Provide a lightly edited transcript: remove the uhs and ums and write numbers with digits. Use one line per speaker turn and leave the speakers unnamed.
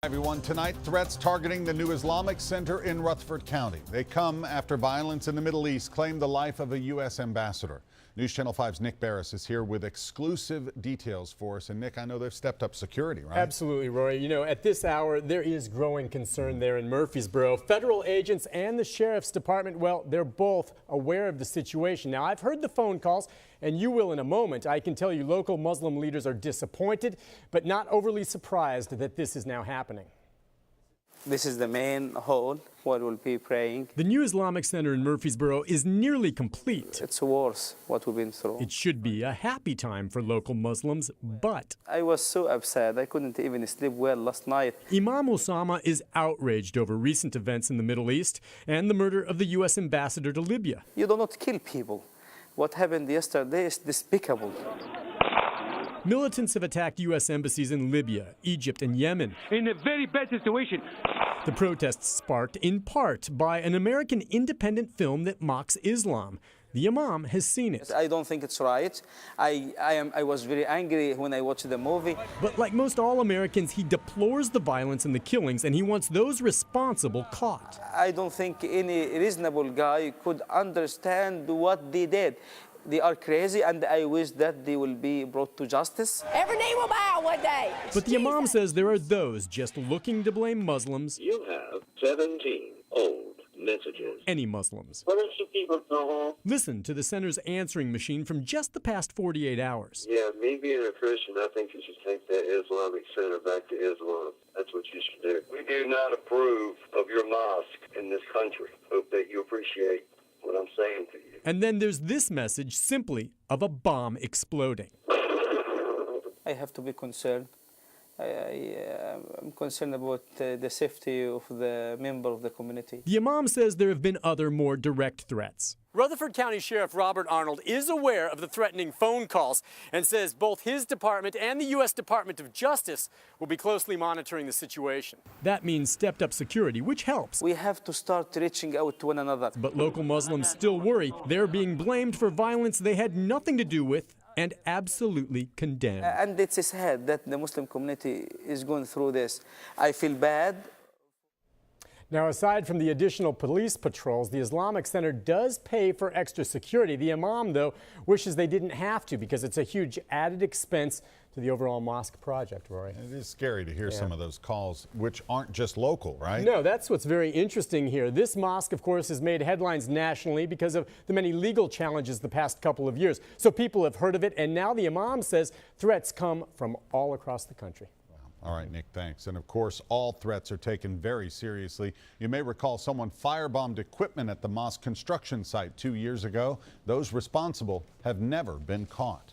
Everyone, tonight, threats targeting the new Islamic Center in Rutherford County. They come after violence in the Middle East claimed the life of a U.S. ambassador. News Channel 5's Nick Barris is here with exclusive details for us. And Nick, I know they've stepped up security, right?
Absolutely, Rory. You know, at this hour, there is growing concern there in Murfreesboro. Federal agents and the sheriff's department, well, they're both aware of the situation. Now, I've heard the phone calls, and you will in a moment. I can tell you local Muslim leaders are disappointed, but not overly surprised that this is now happening.
This is the main hall where we'll be praying.
The new Islamic Center in Murfreesboro is nearly complete.
It's worse what we've been through.
It should be a happy time for local Muslims, but
I was so upset. I couldn't even sleep well last night.
Imam Osama is outraged over recent events in the Middle East and the murder of the U.S. ambassador to Libya.
You do not kill people. What happened yesterday is despicable.
Militants have attacked U.S. embassies in Libya, Egypt, and Yemen.
In a very bad situation.
The protests sparked in part by an American independent film that mocks Islam. The Imam has seen it.
I don't think it's right. I was very angry when I watched the movie.
But like most all Americans, he deplores the violence and the killings, and he wants those responsible caught.
I don't think any reasonable guy could understand what they did. They are crazy, and I wish that they will be brought to justice.
Every knee will bow one day.
But the Imam says there are those just looking to blame Muslims.
You have 17 old messages.
Any Muslims.
What else do people go home?
Listen to the center's answering machine from just the past 48 hours.
Yeah, me being a Christian, I think you should take that Islamic Center back to Islam. That's what you should do. We do not approve of your mosque in this country. Hope that you appreciate what I'm saying to you.
And then there's this message simply of a bomb exploding.
I have to be concerned. I'm concerned about the safety of the member of the community.
The Imam says there have been other more direct threats. Rutherford County Sheriff Robert Arnold is aware of the threatening phone calls and says both his department and the U.S. Department of Justice will be closely monitoring the situation. That means stepped up security, which helps.
We have to start reaching out to one another.
But local Muslims still worry they're being blamed for violence they had nothing to do with and absolutely condemn.
And it's sad that the Muslim community is going through this. I feel bad.
Now, aside from the additional police patrols, the Islamic Center does pay for extra security. The Imam, though, wishes they didn't have to because it's a huge added expense to the overall mosque project, Rory.
It is scary to hear some of those calls, which aren't just local, right?
No, that's what's very interesting here. This mosque, of course, has made headlines nationally because of the many legal challenges the past couple of years. So people have heard of it, and now the Imam says threats come from all across the country.
All right, Nick, thanks. And of course, all threats are taken very seriously. You may recall someone firebombed equipment at the mosque construction site 2 years ago. Those responsible have never been caught.